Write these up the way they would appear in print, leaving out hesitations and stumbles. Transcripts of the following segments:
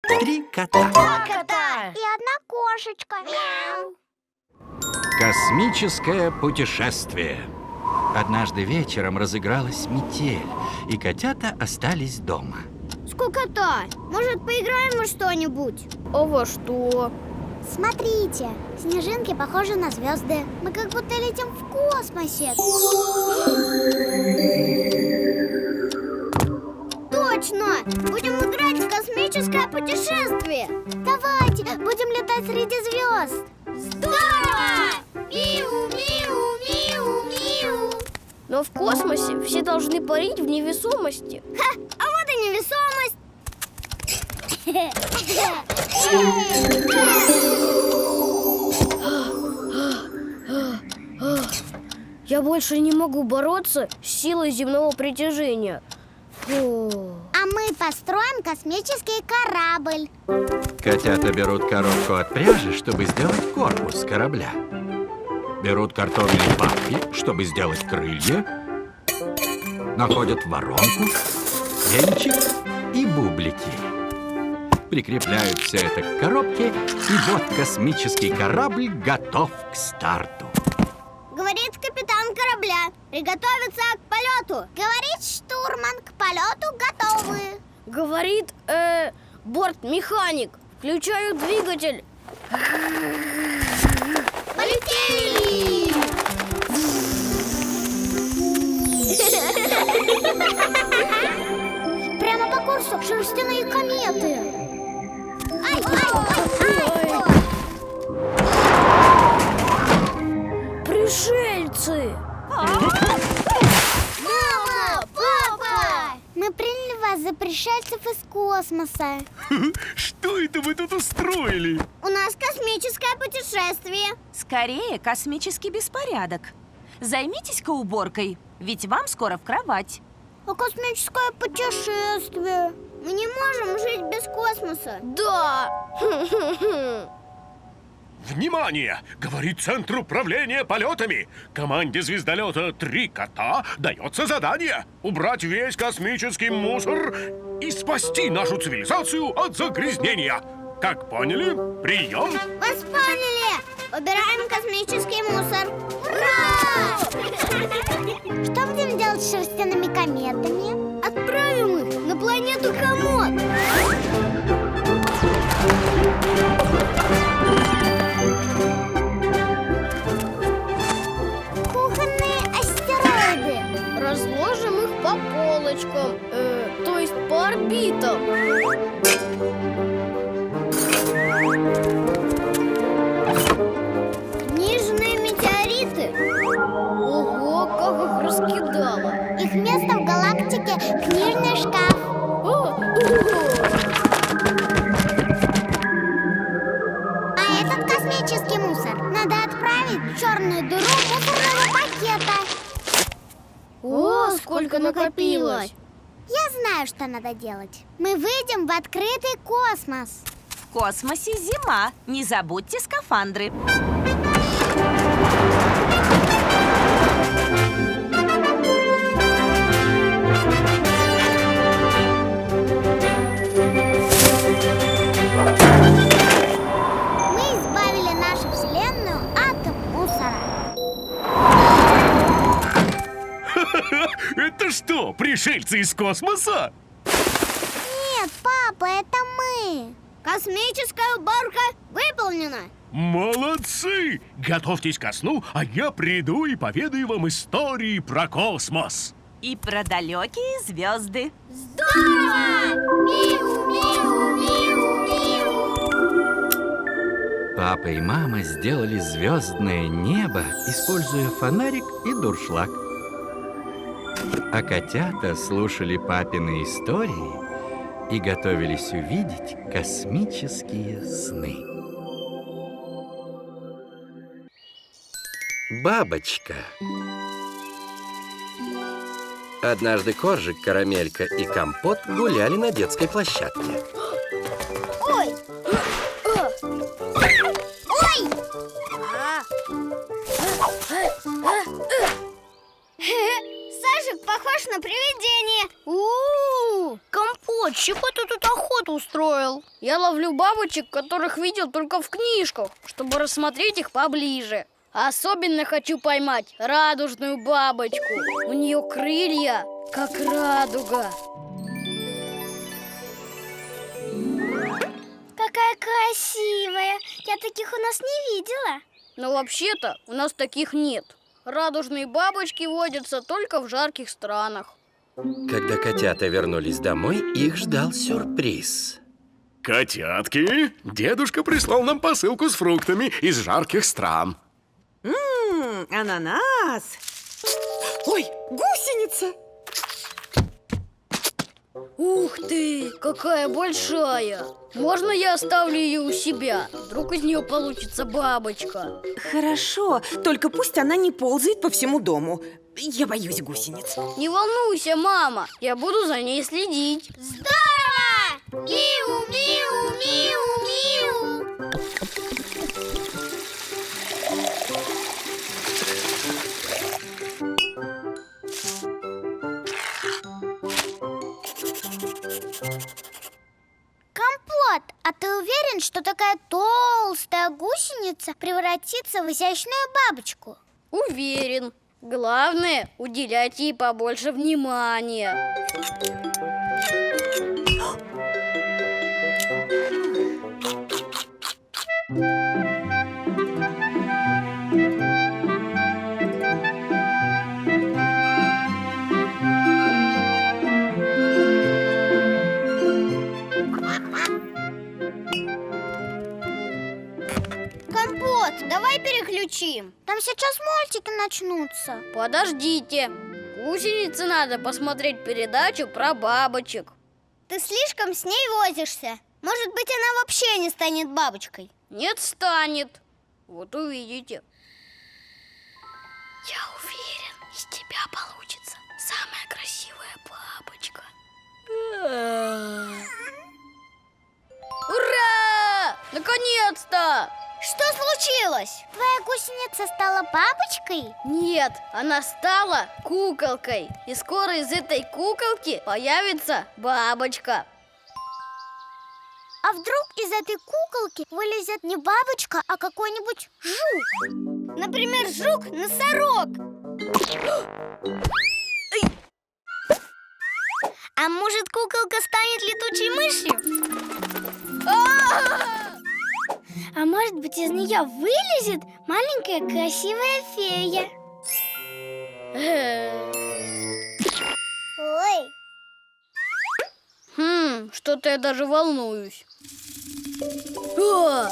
3 кота. Два кота. И одна кошечка. Мяу. Космическое путешествие. Однажды вечером разыгралась метель, и котята остались дома. Скукота, может, поиграем во что-нибудь? А во что? Смотрите, снежинки похожи на звезды. Мы как будто летим в космосе. Точно! Будем играть в космическое путешествие! Давайте, будем летать среди звезд. Здорово! Миу, миу, миу, миу. Но в космосе все должны парить в невесомости. Ха! А вот и невесомость! Я больше не могу бороться с силой земного притяжения. Фу. А мы построим космический корабль. Котята берут коробку от пряжи, чтобы сделать корпус корабля. Берут картонные папки, чтобы сделать крылья. Находят воронку, венчик и бублики. Прикрепляют все это к коробке, и вот космический корабль готов к старту. Говорит капитан корабля. Приготовиться к полету. Говорит штурман, к полету готовы. Говорит бортмеханик. Включаю двигатель. Полетели! Прямо по курсу шерстяные кометы. Ай, Пришельцы! Мама! Папа! Мы приняли вас за пришельцев из космоса. Что это вы тут устроили? У нас космическое путешествие. Скорее, космический беспорядок. Займитесь-ка уборкой, ведь вам скоро в кровать. А космическое путешествие? Мы не можем жить без космоса. Да. Внимание! Говорит Центр управления полетами. Команде звездолета «Три кота» дается задание убрать весь космический мусор и спасти нашу цивилизацию от загрязнения. Как поняли? Прием! Вас поняли! Убираем космический мусор. Ура! Что будем делать с шерстяными кометами? Отправим их на планету Комод. Кухонные астероиды. Разложим их по полочкам, то есть по орбитам. Книжные метеориты. Ого, как их раскидало. Их место в галактике — книжный шкаф. А этот космический мусор надо отправить в черную дыру мусорного пакета. О, сколько накопилось! Я знаю, что надо делать. Мы выйдем в открытый космос. В космосе зима. Не забудьте скафандры. Мы избавили нашу вселенную от мусора. Это что, пришельцы из космоса? Нет, папа, это мы. Космическая уборка выполнена. Молодцы! Готовьтесь ко сну, а я приду и поведаю вам истории про космос. И про далекие звезды. Здорово! Миу, миу, миу, миу. Папа и мама сделали звездное небо, используя фонарик и дуршлаг. А котята слушали папины истории и готовились увидеть космические сны. Бабочка. Однажды Коржик, Карамелька и Компот гуляли на детской площадке. Ой! Ой! Сашик похож на привидение. Компот, чего ты тут охоту устроил? Я ловлю бабочек, которых видел только в книжках, чтобы рассмотреть их поближе. Особенно хочу поймать радужную бабочку. У нее крылья, как радуга. Какая красивая! Я таких у нас не видела. Но вообще-то у нас таких нет. Радужные бабочки водятся только в жарких странах. Когда котята вернулись домой, их ждал сюрприз. Котятки, дедушка прислал нам посылку с фруктами из жарких стран. Ананас. Ой, гусеница. Ух ты, какая большая! Можно я оставлю ее у себя? Вдруг из нее получится бабочка. Хорошо, только пусть она не ползает по всему дому. Я боюсь гусениц. Не волнуйся, мама, я буду за ней следить. Здорово! Миу, миу, миу, миу. Компот, а ты уверен, что такая толстая гусеница превратится в изящную бабочку? Уверен. Главное, уделять ей побольше внимания. Компот, давай переключим. Там сейчас мультики начнутся. Подождите. Гусенице надо посмотреть передачу про бабочек. Ты слишком с ней возишься. Может быть, она вообще не станет бабочкой. Нет, станет. Вот увидите. Я уверен, из тебя получится самая красивая бабочка. Ура! Наконец-то! Что случилось? Твоя гусеница стала бабочкой? Нет, она стала куколкой. И скоро из этой куколки появится бабочка. А вдруг из этой куколки вылезет не бабочка, а какой-нибудь жук? Например, жук-носорог. А может, куколка станет летучей мышью? А может быть, из нее вылезет маленькая красивая фея? Ой. Что-то я даже волнуюсь. А!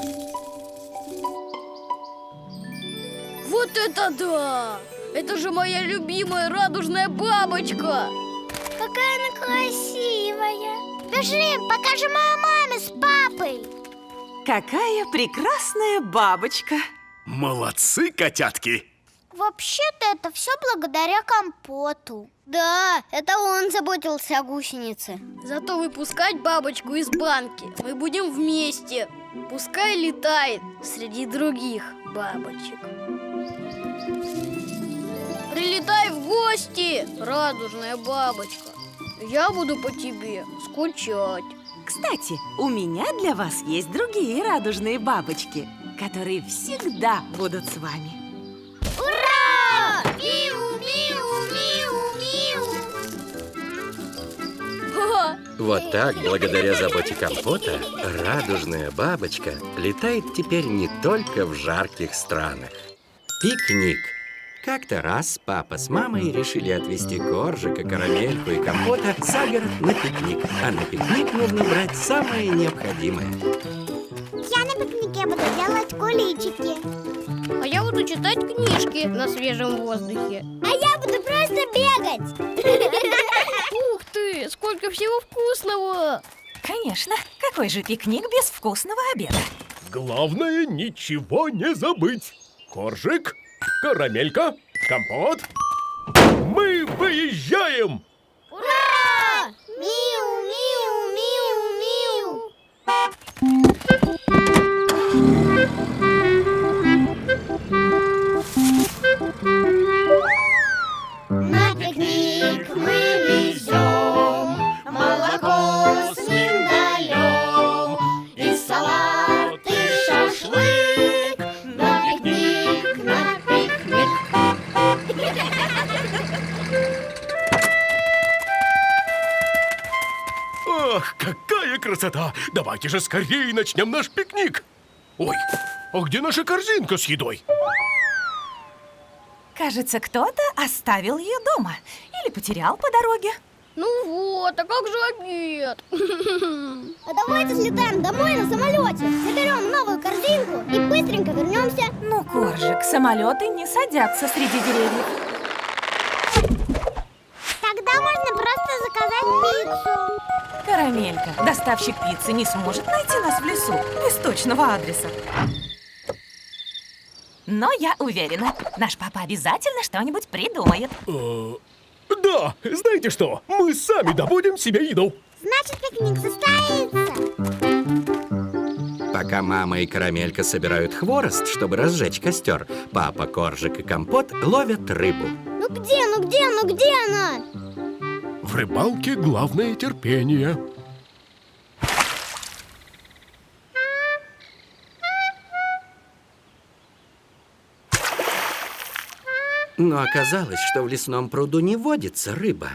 Вот это да! Это же моя любимая радужная бабочка! Какая она красивая! Бежим, покажем ее маме с папой. Какая прекрасная бабочка. Молодцы, котятки! Вообще-то это все благодаря Компоту. Да, это он заботился о гусенице. Зато выпускать бабочку из банки мы будем вместе. Пускай летает среди других бабочек. Прилетай в гости, радужная бабочка. Я буду по тебе скучать. Кстати, у меня для вас есть другие радужные бабочки, которые всегда будут с вами. Ура! Миу, миу, миу, миу. Вот так, благодаря заботе Компота, радужная бабочка летает теперь не только в жарких странах. Пикник. Как-то раз папа с мамой решили отвезти Коржика, Карамельку и Компота за город на пикник. А на пикник нужно брать самое необходимое. Я на пикнике буду делать куличики. А я буду читать книжки на свежем воздухе. А я буду просто бегать. Ух ты, сколько всего вкусного! Конечно, какой же пикник без вкусного обеда? Главное, ничего не забыть. Коржик, Карамелька, Компот. Мы выезжаем! Ура! Миу, миу, миу, миу. На пикник мы везем молоко с миндалем Давайте же скорее начнем наш пикник. Ой, а где наша корзинка с едой? Кажется, кто-то оставил ее дома или потерял по дороге. Ну вот, а как же обед? А давайте слетаем домой на самолете, заберем новую корзинку и быстренько вернемся. Ну, Коржик, самолеты не садятся среди деревьев. Тогда можно просто заказать пиццу. Карамелька, доставщик пиццы не сможет найти нас в лесу без точного адреса. Но я уверена, наш папа обязательно что-нибудь придумает. Да, знаете что? Мы сами добудем себе еду. Значит, пикник состоится. Пока мама и Карамелька собирают хворост, чтобы разжечь костер, папа, Коржик и Компот ловят рыбу. Ну где она? В рыбалке главное терпение. Но оказалось, что в лесном пруду не водится рыба.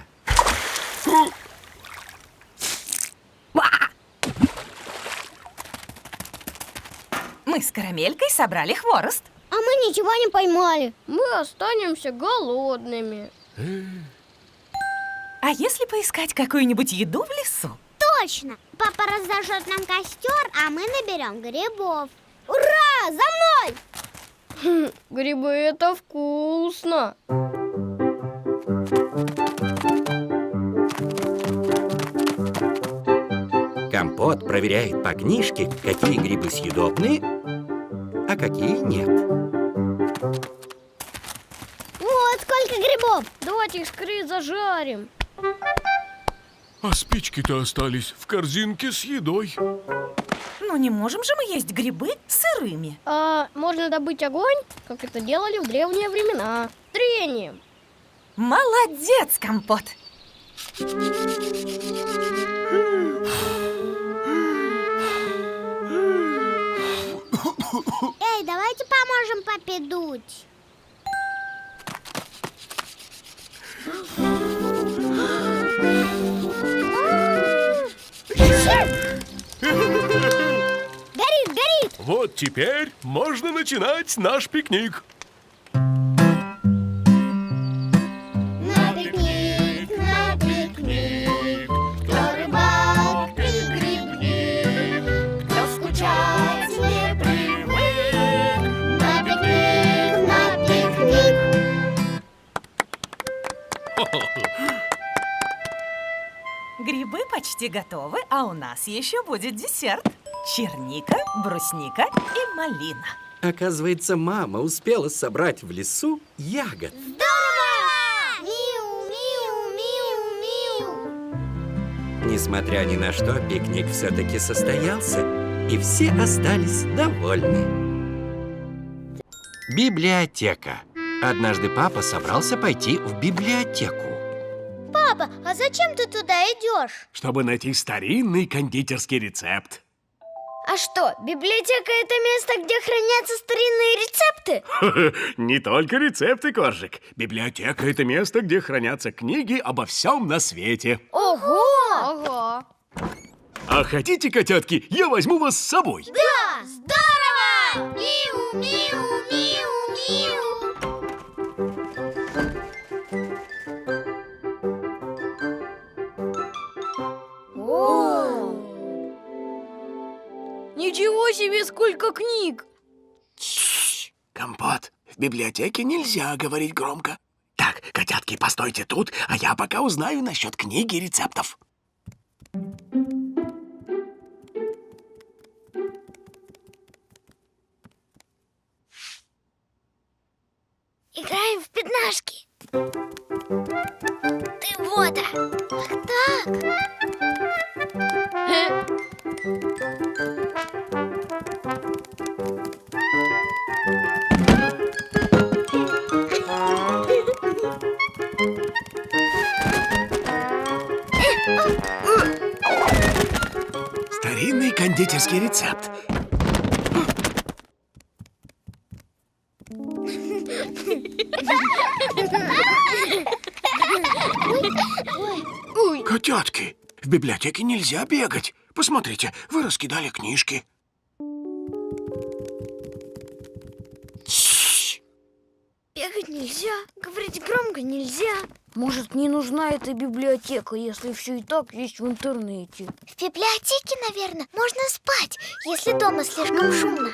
Мы с Карамелькой собрали хворост. А мы ничего не поймали. Мы останемся голодными. А если поискать какую-нибудь еду в лесу? Точно! Папа разожжет нам костер, а мы наберем грибов. Ура! За мной! Грибы — это вкусно. Компот проверяет по книжке, какие грибы съедобные, а какие нет. Вот сколько грибов! Давайте их скорее зажарим. А спички-то остались в корзинке с едой. Ну не можем же мы есть грибы сырыми. А можно добыть огонь, как это делали в древние времена. Трением. Молодец, Компот! Эй, давайте поможем папе дуть. Горит! Вот теперь можно начинать наш пикник. На пикник, кто рыбак и грибник, кто скучать не привык. На пикник. Грибы почти готовы, а у нас еще будет десерт. Черника, брусника и малина. Оказывается, мама успела собрать в лесу ягод. Здорово! Миу. Несмотря ни на что, пикник все-таки состоялся, и все остались довольны. Библиотека. Однажды папа собрался пойти в библиотеку. Папа, а зачем ты туда идешь? Чтобы найти старинный кондитерский рецепт. А что, библиотека — это место, где хранятся старинные рецепты? Не только рецепты, Коржик. Библиотека — это место, где хранятся книги обо всем на свете. Ого! Ага. А хотите, котятки, я возьму вас с собой? Да! Здорово! Миу. Ничего себе, сколько книг! Компот, в библиотеке нельзя говорить громко. Так, котятки, постойте тут, а я пока узнаю насчет книги рецептов. Играем в пятнашки. Ты вода. Ах так. Старинный кондитерский рецепт. Котятки, в библиотеке нельзя бегать. Посмотрите, вы раскидали книжки. Бегать нельзя, говорить громко нельзя. Может, не нужна эта библиотека, если все и так есть в интернете? В библиотеке, наверное, можно спать, если дома слишком шумно.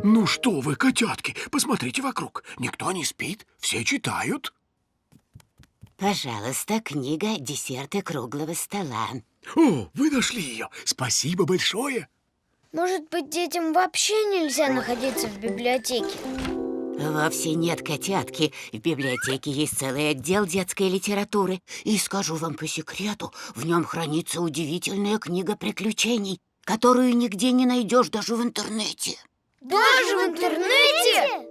Ну что вы, котятки, посмотрите вокруг. Никто не спит, все читают. Пожалуйста, книга «Десерты круглого стола». О, вы нашли ее. Спасибо большое. Может быть, детям вообще нельзя находиться в библиотеке? Вовсе нет, котятки. В библиотеке есть целый отдел детской литературы. И скажу вам по секрету, в нем хранится удивительная книга приключений, которую нигде не найдешь даже в интернете. Даже в интернете?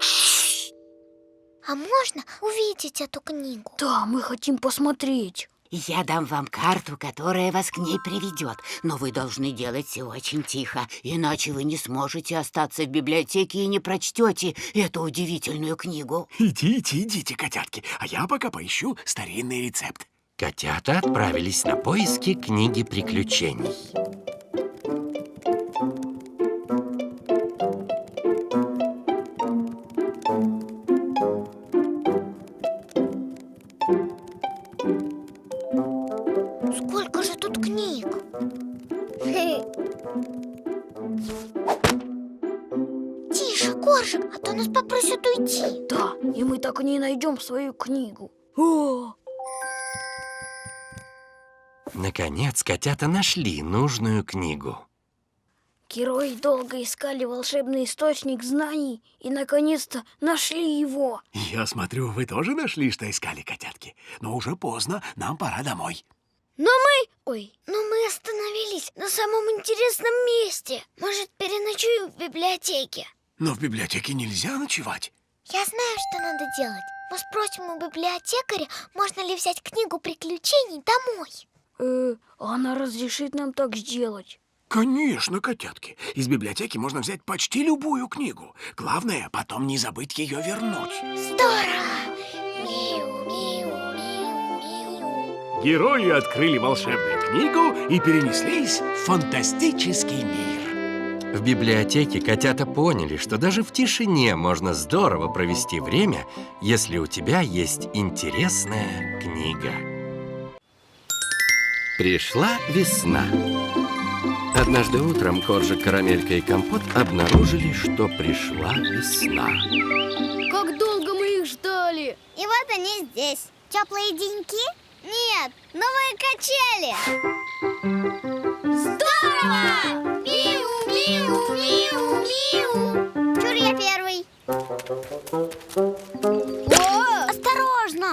А можно увидеть эту книгу? Да, мы хотим посмотреть. Я дам вам карту, которая вас к ней приведет. Но вы должны делать все очень тихо, иначе вы не сможете остаться в библиотеке и не прочтете эту удивительную книгу. Идите, котятки, а я пока поищу старинный рецепт. Котята отправились на поиски книги приключений. Сколько же тут книг? Тише, Коржик, а то нас попросят уйти. Да, и мы так и не найдем свою книгу. О! Наконец, котята нашли нужную книгу. Герои долго искали волшебный источник знаний и, наконец-то, нашли его. Я смотрю, вы тоже нашли, что искали, котятки. Но уже поздно, нам пора домой. Но мы остановились на самом интересном месте. Может, переночуем в библиотеке? Но в библиотеке нельзя ночевать. Я знаю, что надо делать. Мы спросим у библиотекаря, можно ли взять книгу приключений домой. Она разрешит нам так сделать. Конечно, котятки. Из библиотеки можно взять почти любую книгу. Главное, потом не забыть ее вернуть. Здорово! Миу, миу, миу, миу. Герои открыли волшебную книгу и перенеслись в фантастический мир. В библиотеке котята поняли, что даже в тишине можно здорово провести время, если у тебя есть интересная книга. Пришла весна. Однажды утром Коржик, Карамелька и Компот обнаружили, что пришла весна. Как долго мы их ждали! И вот они здесь. Теплые деньки? Нет, новые качели. Здорово! Миу, миу, миу, миу. Чур, я первый. О! Осторожно!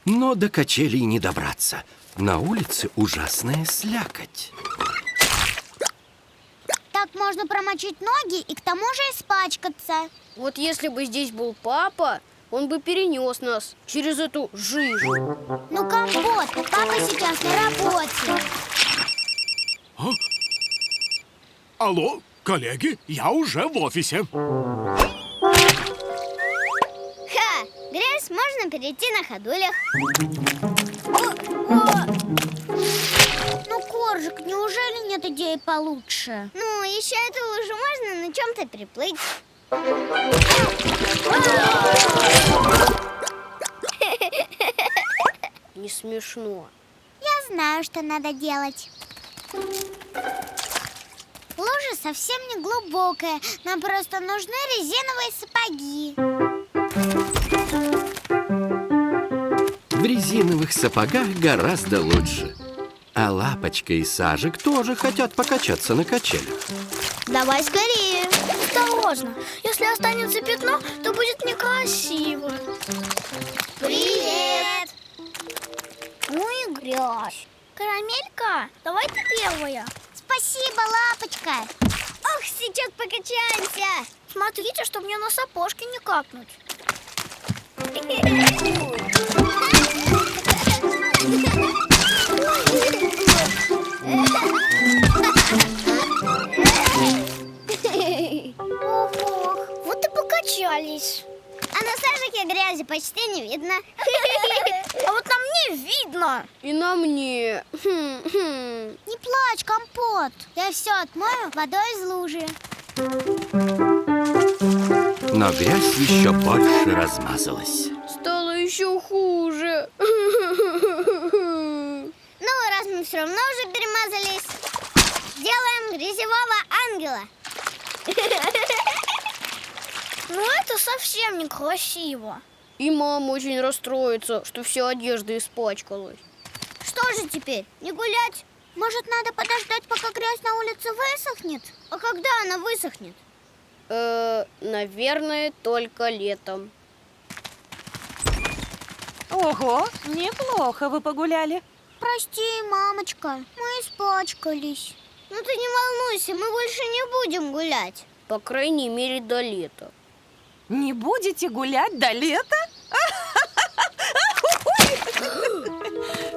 Но до качелей не добраться. На улице ужасная слякоть. Так можно промочить ноги и к тому же испачкаться. Вот если бы здесь был папа, он бы перенес нас через эту жижу. Ну, Компот, папа сейчас на работе. Алло, коллеги, я уже в офисе. Ха! Грязь можно перейти на ходулях. Ну, Коржик, неужели нет идеи получше? Ну, еще эту лужу можно на чем-то приплыть. Не смешно. Я знаю, что надо делать. Лужа совсем не глубокая. Нам просто нужны резиновые сапоги. В резиновых сапогах гораздо лучше. А Лапочка и Сажик тоже хотят покачаться на качелях. Давай скорее. Осторожно, если останется пятно, то будет некрасиво. Привет! Ну и грязь. Карамелька, давай ты первая. Спасибо, Лапочка. Ох, сейчас покачаемся. Смотрите, чтобы мне на сапожки не капнуть. Ого, вот и покачались. парке грязи почти не видно. А вот на мне видно. И на мне. Не плачь, Компот. Я все отмою водой из лужи. Но грязь еще больше размазалась. Стало еще хуже. Ну, раз мы все равно уже перемазались, сделаем грязевого ангела. Ну это совсем некрасиво. И мама очень расстроится, что вся одежда испачкалась. Что же теперь, не гулять? Может, надо подождать, пока грязь на улице высохнет? А когда она высохнет? Наверное, только летом. Ого, неплохо вы погуляли. Прости, мамочка, мы испачкались. Ну ты не волнуйся, мы больше не будем гулять. По крайней мере, до лета. Не будете гулять до лета?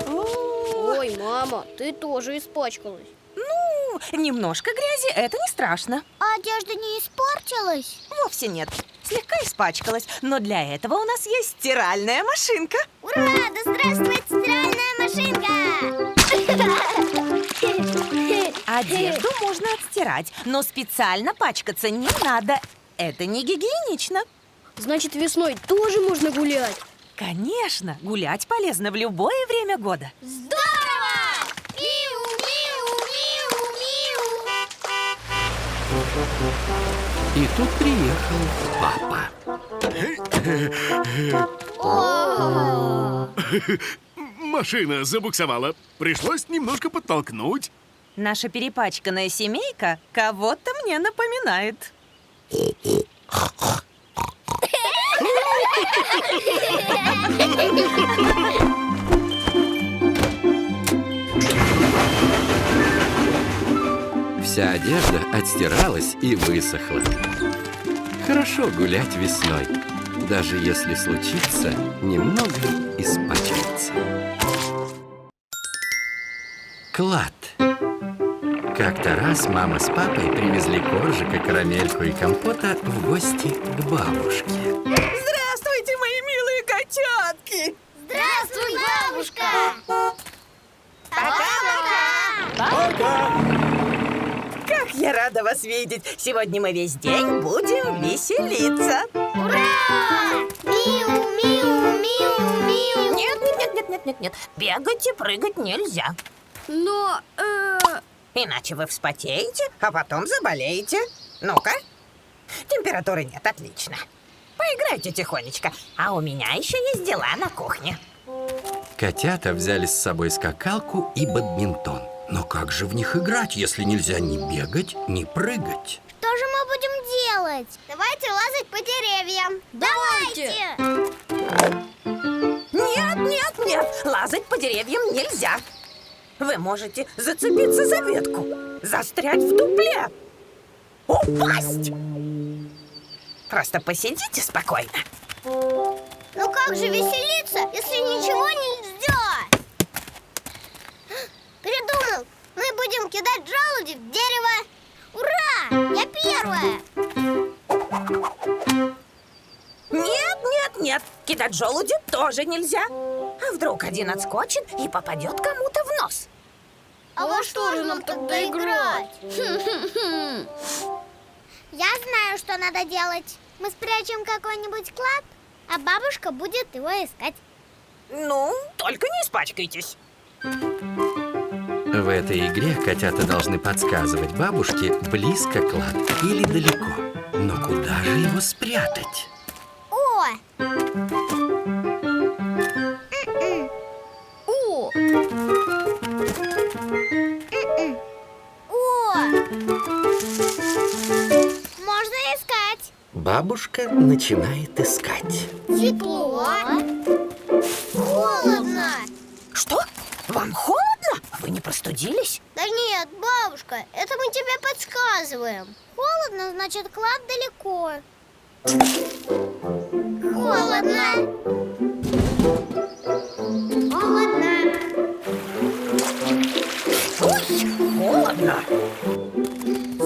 Ой, мама, ты тоже испачкалась. Ну, немножко грязи – это не страшно. А одежда не испортилась? Вовсе нет. Слегка испачкалась, но для этого у нас есть стиральная машинка. Ура! Да здравствует стиральная машинка! Одежду можно отстирать, но специально пачкаться не надо. Это не гигиенично. Значит, весной тоже можно гулять? Конечно, гулять полезно в любое время года. Здорово! Миу, миу, миу, миу. И тут приехал папа. Машина забуксовала. Пришлось немножко подтолкнуть. Наша перепачканная семейка кого-то мне напоминает. Вся одежда отстиралась и высохла. Хорошо гулять весной, даже если случится немного испачкаться. Клад. Как-то раз мама с папой привезли коржика, карамельку и компота в гости к бабушке. Здравствуйте, мои милые котятки! Здравствуй, бабушка! Пока-пока! Как я рада вас видеть! Сегодня мы весь день будем веселиться. Ура! Миу, миу, миу, миу. Нет. Бегать и прыгать нельзя. Но, Иначе вы вспотеете, а потом заболеете. Ну-ка. Температуры нет, отлично. Поиграйте тихонечко, а у меня еще есть дела на кухне. Котята взяли с собой скакалку и бадминтон. Но как же в них играть, если нельзя ни бегать, ни прыгать? Что же мы будем делать? Давайте лазать по деревьям. Давайте! Нет, лазать по деревьям нельзя. Вы можете зацепиться за ветку, застрять в дупле, упасть. Просто посидите спокойно. Ну как же веселиться, если ничего нельзя? Придумал! Мы будем кидать желуди в дерево. Ура! Я первая! Нет, кидать желуди тоже нельзя. А вдруг один отскочит и попадет кому-то в нос? А во что же нам тогда играть? Я знаю, что надо делать. Мы спрячем какой-нибудь клад, а бабушка будет его искать. Ну, только не испачкайтесь. В этой игре котята должны подсказывать бабушке, близко клад или далеко. Но куда же его спрятать? О! О! О! Можно искать. Бабушка начинает искать. Тепло. Холодно. Что? Вам холодно? Вы не простудились? Да нет, бабушка, это мы тебе подсказываем. Холодно, значит, клад далеко. Холодно. Холодно. Холодно.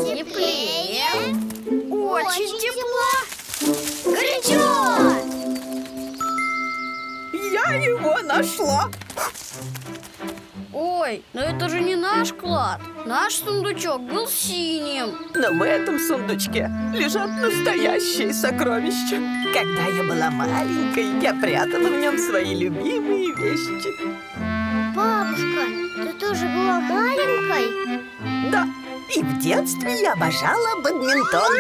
Теплее. Очень тепло. Горячо. Я его нашла. Ой, но это же не наш клад. Наш сундучок был синим. Но в этом сундучке лежат настоящие сокровища. Когда я была маленькой, я прятала в нем свои любимые вещи. Бабушка, ты тоже была маленькой? Да, и в детстве я обожала бадминтон.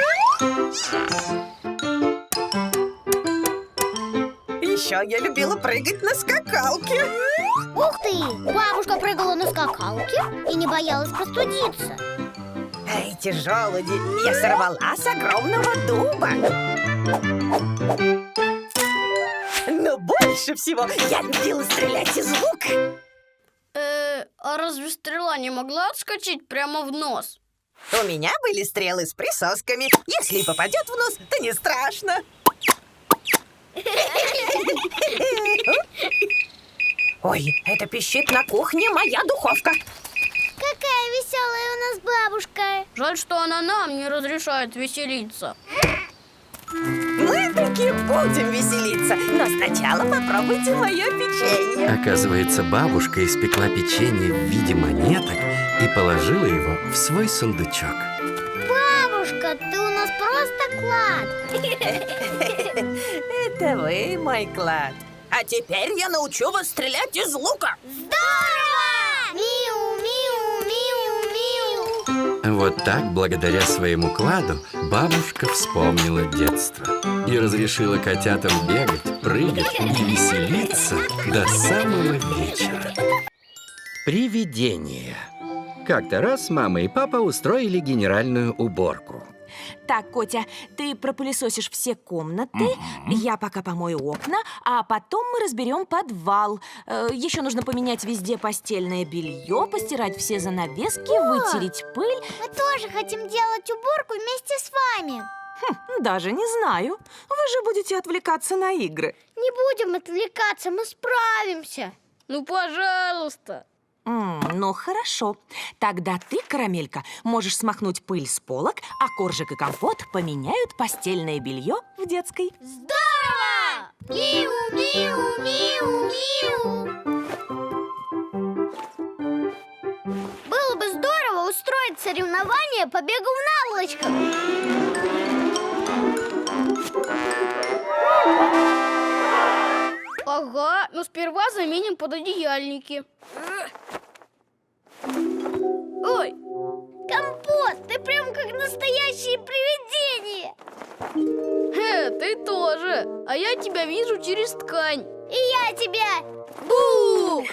Еще я любила прыгать на скакалке. Ух ты! Бабушка прыгала на скакалке и не боялась простудиться. А эти желуди я сорвала с огромного дуба. Но больше всего я любила стрелять из лука. А разве стрела не могла отскочить прямо в нос? У меня были стрелы с присосками. Если и попадет в нос, то не страшно. Ой, это пищит на кухне моя духовка. Какая веселая у нас бабушка. Жаль, что она нам не разрешает веселиться. Мы таки будем веселиться, но сначала попробуйте мое печенье. Оказывается, бабушка испекла печенье в виде монеток и положила его в свой сундучок. Бабушка, ты у нас просто клад. Это вы, мой клад. А теперь я научу вас стрелять из лука. Здорово! Миу, миу, миу, миу. Вот так, благодаря своему кладу, бабушка вспомнила детство и разрешила котятам бегать, прыгать и веселиться до самого вечера. Привидения. Как-то раз мама и папа устроили генеральную уборку. Так, Котя, ты пропылесосишь все комнаты, я пока помою окна, а потом мы разберем подвал. Еще нужно поменять везде постельное белье, постирать все занавески, вытереть пыль. Мы тоже хотим делать уборку вместе с вами. Даже не знаю. Вы же будете отвлекаться на игры. Не будем отвлекаться, мы справимся. Ну, пожалуйста. Ну, хорошо. Тогда ты, Карамелька, можешь смахнуть пыль с полок, а Коржик и Компот поменяют постельное белье в детской. Здорово! Миу, миу, миу, миу. Было бы здорово устроить соревнование по бегу в наволочках. Ага, но сперва заменим пододеяльники. Ой! Компот, ты прям как настоящее привидение. Ты тоже. А я тебя вижу через ткань. И я тебя. Бу!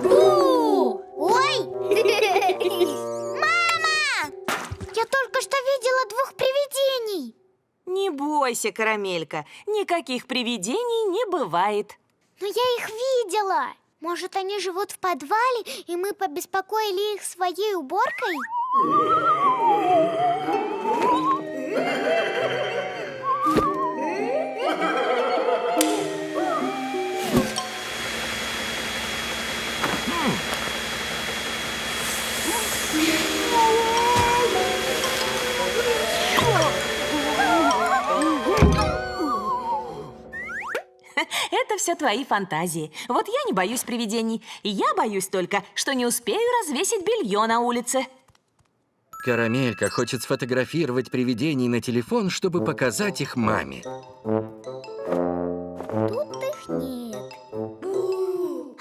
Бу! Ой! Мама! Я только что видела 2 привидений. Не бойся, Карамелька, никаких привидений не бывает. Но я их видела. Может, они живут в подвале, и мы побеспокоили их своей уборкой? Это все твои фантазии. Вот я не боюсь привидений. Я боюсь только, что не успею развесить белье на улице. Карамелька хочет сфотографировать привидений на телефон, чтобы показать их маме. Тут их нет. Бу!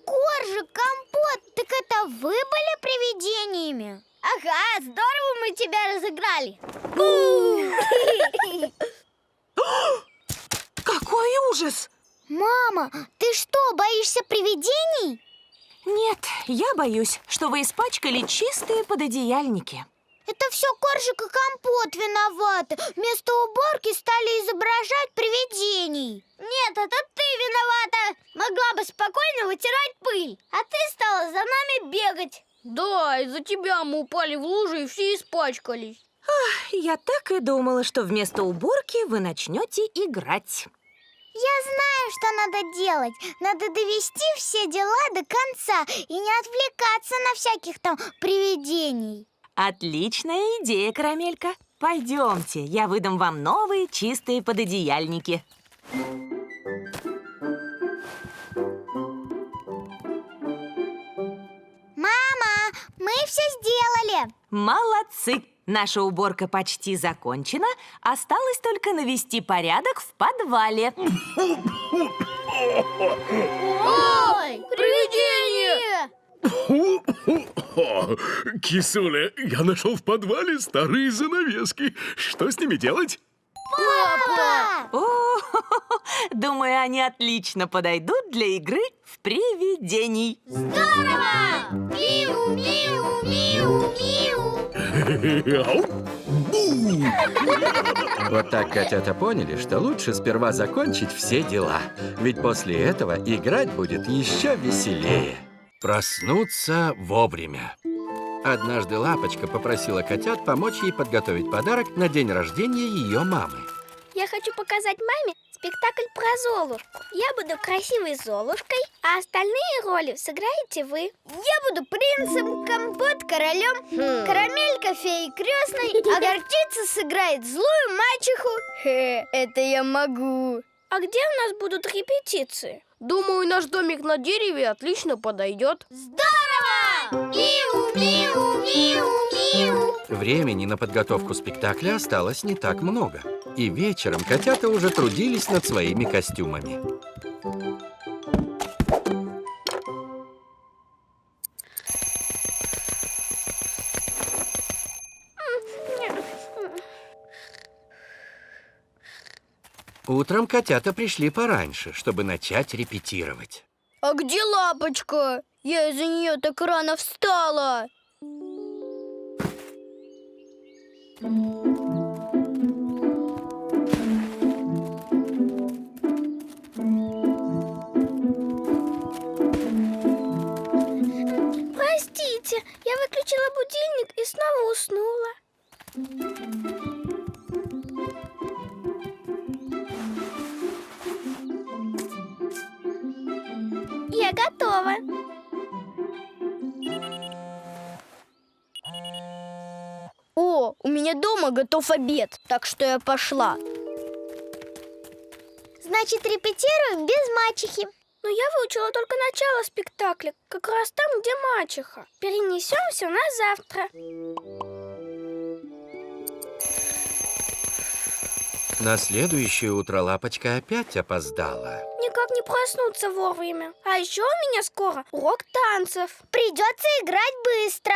Коржик, Компот, так это вы были привидениями? Ага, здорово мы тебя разыграли. Какой ужас! Мама, ты что, боишься привидений? Нет, я боюсь, что вы испачкали чистые пододеяльники. Это все Коржик и Компот виноваты. Вместо уборки стали изображать привидений. Нет, это ты виновата. Мы Могла бы спокойно вытирать пыль, а ты стала за нами бегать. Да, из-за тебя мы упали в лужу и все испачкались. Я так и думала, что вместо уборки вы начнете играть. Я знаю, что надо делать. Надо довести все дела до конца и не отвлекаться на всяких там привидений. Отличная идея, Карамелька. Пойдемте, я выдам вам новые чистые пододеяльники. Мама, мы все сделали. Молодцы! Наша уборка почти закончена. Осталось только навести порядок в подвале. Ой, Привидение! Кисуля, я нашел в подвале старые занавески. Что с ними делать? Папа! О, думаю, они отлично подойдут для игры в привидений. Здорово! Миу, миу, миу, миу. Вот так котята поняли, что лучше сперва закончить все дела. Ведь после этого играть будет еще веселее. Проснуться вовремя. Однажды Лапочка попросила котят помочь ей подготовить подарок на день рождения ее мамы. Я хочу показать маме спектакль про Золушку. Я буду красивой Золушкой, а остальные роли сыграете вы. Я буду принцем, Компот королем, Карамелька феей крестной, а Горчица сыграет злую мачеху. Это я могу. А где у нас будут репетиции? Думаю, наш домик на дереве отлично подойдет. Здорово! Миу, миу, миу, миу. Времени на подготовку спектакля осталось не так много. И вечером котята уже трудились над своими костюмами. Утром котята пришли пораньше, чтобы начать репетировать. А где Лапочка? Я из-за нее так рано встала. Простите, я выключила будильник и снова уснула. Я готова. О, у меня дома готов обед, так что я пошла. Значит, репетируем без мачехи. Но я выучила только начало спектакля, как раз там, где мачеха. Перенесем все на завтра. На следующее утро Лапочка опять опоздала. Никак не проснуться вовремя. А еще у меня скоро урок танцев. Придется играть быстро.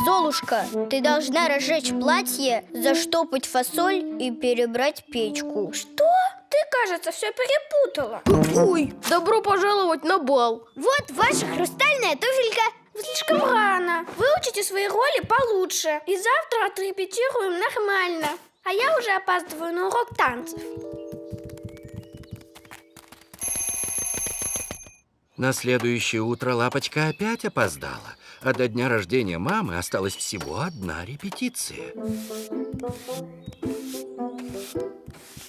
Золушка, ты должна разжечь платье, заштопать фасоль и перебрать печку. Что? Ты, кажется, все перепутала. Ой, добро пожаловать на бал. Вот ваша хрустальная туфелька. Слишком рано. Выучите свои роли получше. И завтра отрепетируем нормально. А я уже опаздываю на урок танцев. На следующее утро Лапочка опять опоздала, а до дня рождения мамы осталась всего одна репетиция.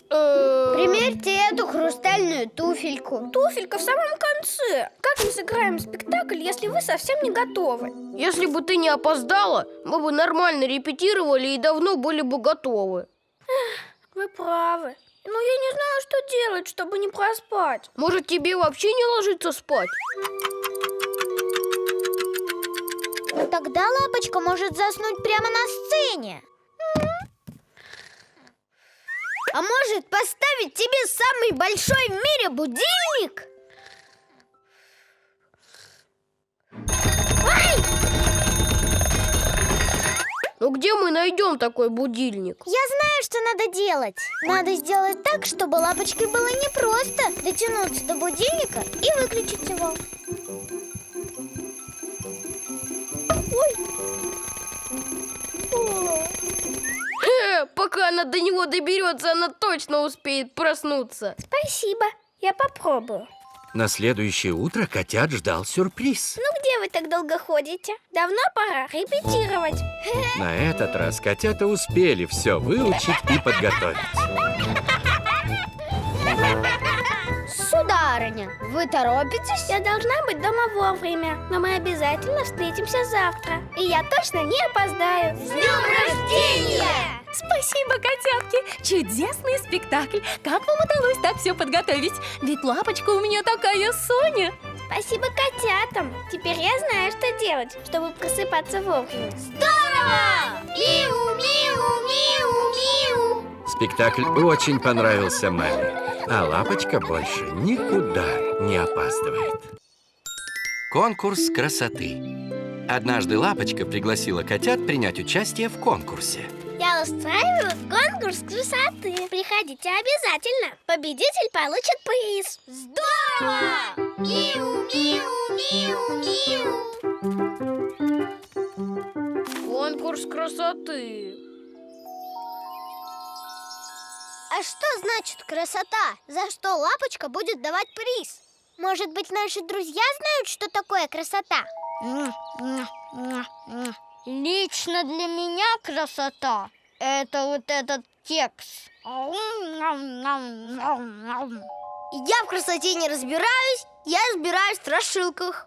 Примерьте эту хрустальную туфельку. Туфелька в самом конце. Как мы сыграем спектакль, если вы совсем не готовы? Если бы ты не опоздала, мы бы нормально репетировали и давно были бы готовы. Вы правы. Но я не знаю, что делать, чтобы не проспать. Может, тебе вообще не ложиться спать? Но тогда Лапочка может заснуть прямо на сцене. А может, поставить тебе самый большой в мире будильник? Ну где мы найдем такой будильник? Я знаю, что надо делать. Надо сделать так, чтобы Лапочке было непросто дотянуться до будильника и выключить его. Пока она до него доберется, она точно успеет проснуться. Спасибо. Я попробую. На следующее утро котят ждал сюрприз. Ну где вы так долго ходите? Давно пора репетировать. На этот раз котята успели все выучить и подготовить. Сударыня, вы торопитесь? Я должна быть дома вовремя, но мы обязательно встретимся завтра. И я точно не опоздаю. С днем рождения! Спасибо, котятки! Чудесный спектакль! Как вам удалось так все подготовить? Ведь лапочка у меня такая Соня! Спасибо котятам. Теперь я знаю, что делать, чтобы просыпаться вовремя. Здорово! Миу, миу, миу, миу. Спектакль очень понравился маме, а лапочка больше никуда не опаздывает. Конкурс красоты. Однажды лапочка пригласила котят принять участие в конкурсе. Я устраиваю конкурс красоты. Приходите обязательно. Победитель получит приз. Здорово! Миу, миу, миу, миу. Конкурс красоты. А что значит красота? За что лапочка будет давать приз? Может быть, наши друзья знают, что такое красота? Лично для меня красота — это вот этот кекс. Я в красоте не разбираюсь, я разбираюсь в страшилках.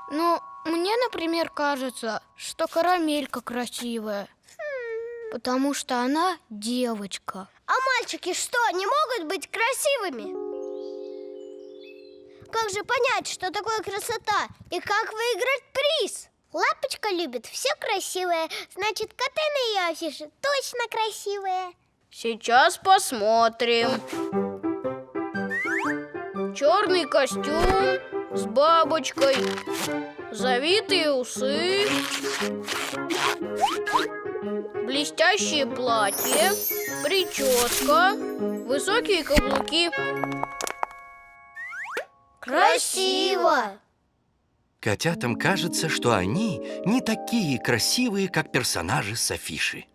Ну, мне, например, кажется, что карамелька красивая, потому что она девочка. А мальчики что, не могут быть красивыми? Как же понять, что такое красота и как выиграть приз? Лапочка любит все красивое, значит, коты на ее афише точно красивые. Сейчас посмотрим. Черный костюм с бабочкой, завитые усы, блестящее платье, прическа, высокие каблуки. Красиво! Котятам кажется, что они не такие красивые, как персонажи с афиши.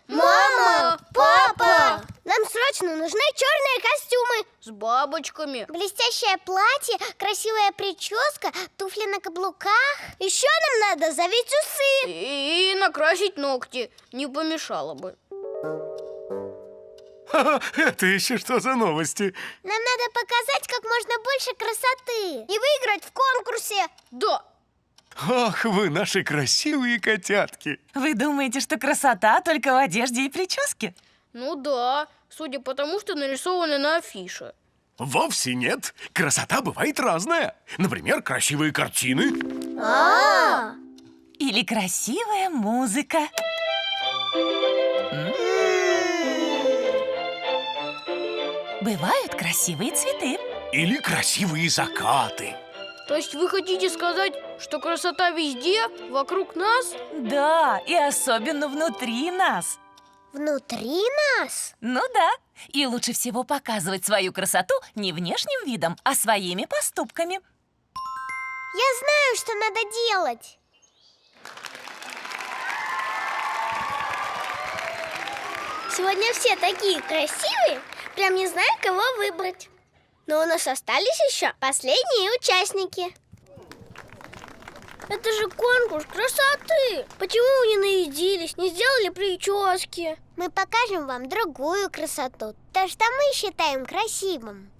Мама! Папа! Нам срочно нужны черные костюмы. С бабочками. Блестящее платье, красивая прическа, туфли на каблуках. Еще нам надо завить усы. И накрасить ногти. Не помешало бы. Это еще что за новости? Нам надо показать как можно больше красоты и выиграть в конкурсе. Да. Ах, вы наши красивые котятки. Вы думаете, что красота только в одежде и прическе? Ну да, судя по тому, что нарисовано на афише. Вовсе нет. Красота бывает разная. Например, красивые картины. Или красивая музыка? Бывают красивые цветы. Или красивые закаты. То есть вы хотите сказать, что красота везде, вокруг нас? Да, и особенно внутри нас. Внутри нас? Ну да. И лучше всего показывать свою красоту не внешним видом, а своими поступками. Я знаю, что надо делать. Сегодня все такие красивые, прям не знаю, кого выбрать. Но у нас остались еще последние участники. Это же конкурс красоты. Почему вы не нарядились, не сделали прически? Мы покажем вам другую красоту, то, что мы считаем красивым.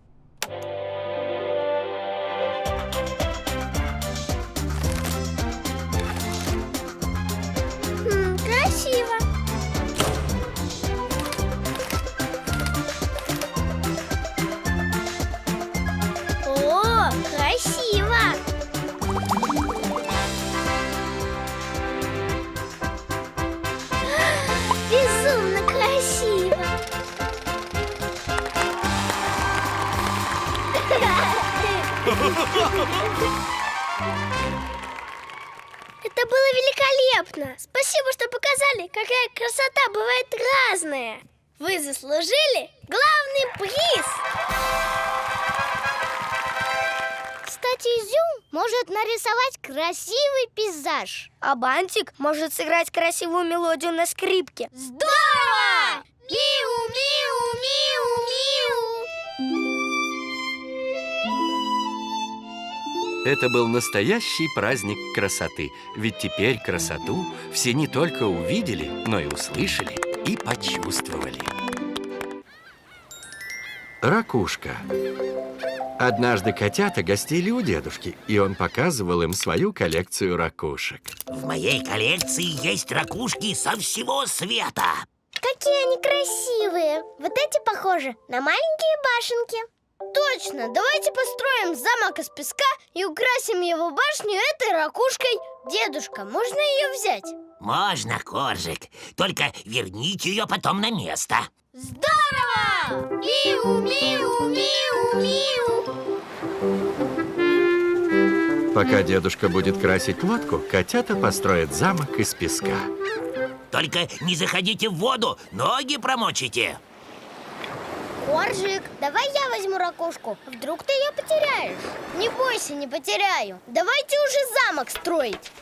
Красиво. О, красиво. Безумно красиво. Это было великолепно. Спасибо, что показали, какая красота бывает разная. Вы заслужили главный приз. Кстати, кстати, Изюм может нарисовать красивый пейзаж. А Бантик может сыграть красивую мелодию на скрипке. Здорово! Миу, миу, миу, миу. Это был настоящий праздник красоты. Ведь теперь красоту все не только увидели, но и услышали и почувствовали. Ракушка. Однажды котята гостили у дедушки, и он показывал им свою коллекцию ракушек. В моей коллекции есть ракушки со всего света. Какие они красивые! Вот эти похожи на маленькие башенки. Точно! Давайте построим замок из песка и украсим его башню этой ракушкой. Дедушка, можно ее взять? Можно, Коржик. Только верните ее потом на место. Здорово! Миу, миу, миу, миу. Пока дедушка будет красить лодку, котята построят замок из песка. Только не заходите в воду, ноги промочите. Коржик, давай я возьму ракушку. Вдруг ты ее потеряешь? Не бойся, не потеряю. Давайте уже замок строить.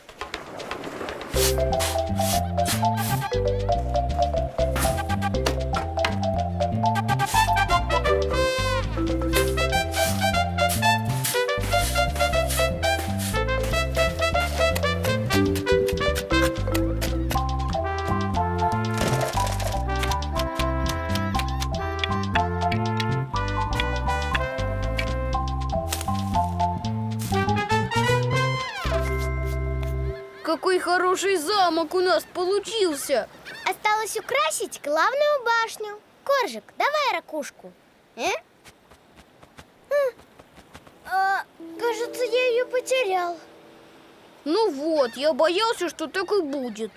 Какой хороший замок у нас получился! Осталось украсить главную башню. Коржик, давай ракушку. Кажется, я ее потерял. Ну вот, я боялся, что так и будет.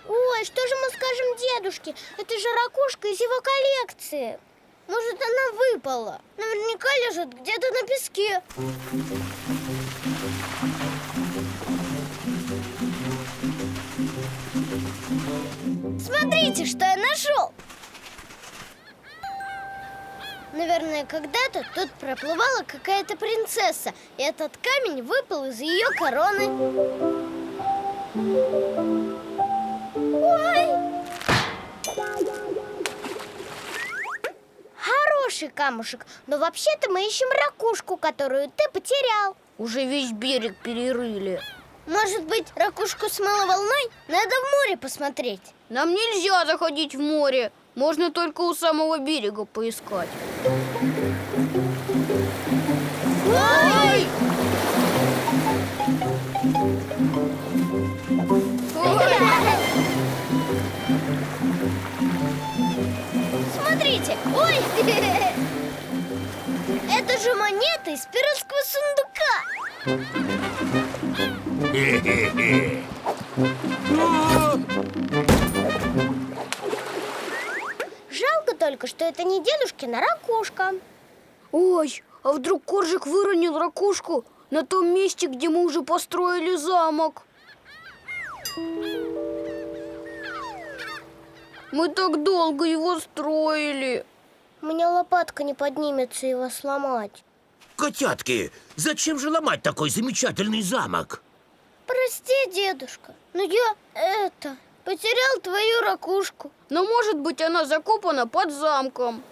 Ой, что же мы скажем дедушке? Это же ракушка из его коллекции. Может, она выпала? Наверняка лежит где-то на песке. Смотрите, что я нашел! Наверное, когда-то тут проплывала какая-то принцесса, и этот камень выпал из ее короны. Ой! Хороший камушек, но вообще-то мы ищем ракушку, которую ты потерял. Уже весь берег перерыли. Может быть, ракушку смыло волной? Надо в море посмотреть. Нам нельзя заходить в море. Можно только у самого берега поискать. Ой! Смотрите! Ой! Это же монеты из пиратского сундука! Жалко только, что это не дедушкина ракушка. Ой, а вдруг Коржик выронил ракушку на том месте, где мы уже построили замок? Мы так долго его строили. У меня лопатка не поднимется его сломать. Котятки, зачем же ломать такой замечательный замок? Прости, дедушка, но я потерял твою ракушку. Но, может быть, она закопана под замком.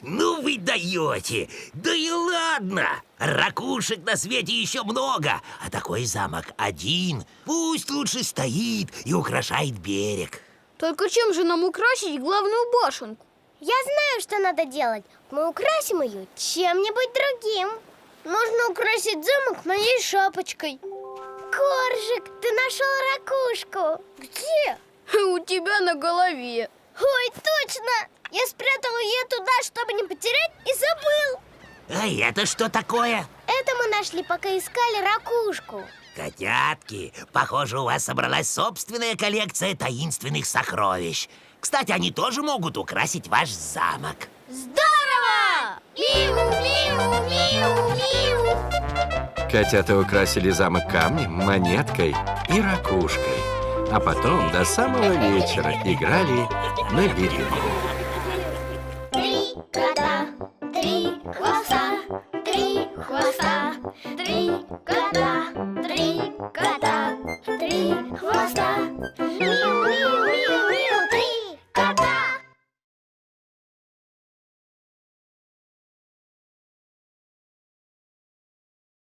Ну вы даете! Да и ладно! Ракушек на свете еще много, а такой замок один. Пусть лучше стоит и украшает берег. Только чем же нам украсить главную башенку? Я знаю, что надо делать. Мы украсим ее чем-нибудь другим. Можно украсить замок моей шапочкой. Коржик, ты нашел ракушку. Где? У тебя на голове. Ой, точно! Я спрятал ее туда, чтобы не потерять, и забыл. А это что такое? Это мы нашли, пока искали ракушку. Котятки, похоже, у вас собралась собственная коллекция таинственных сокровищ. Кстати, они тоже могут украсить ваш замок. Здорово! Миу, миу, миу, миу. Котята украсили замок камнем, монеткой и ракушкой. А потом до самого вечера играли на берегу. Три кота, три хвоста, три хвоста. Три кота, три кота, три хвоста. Мяу.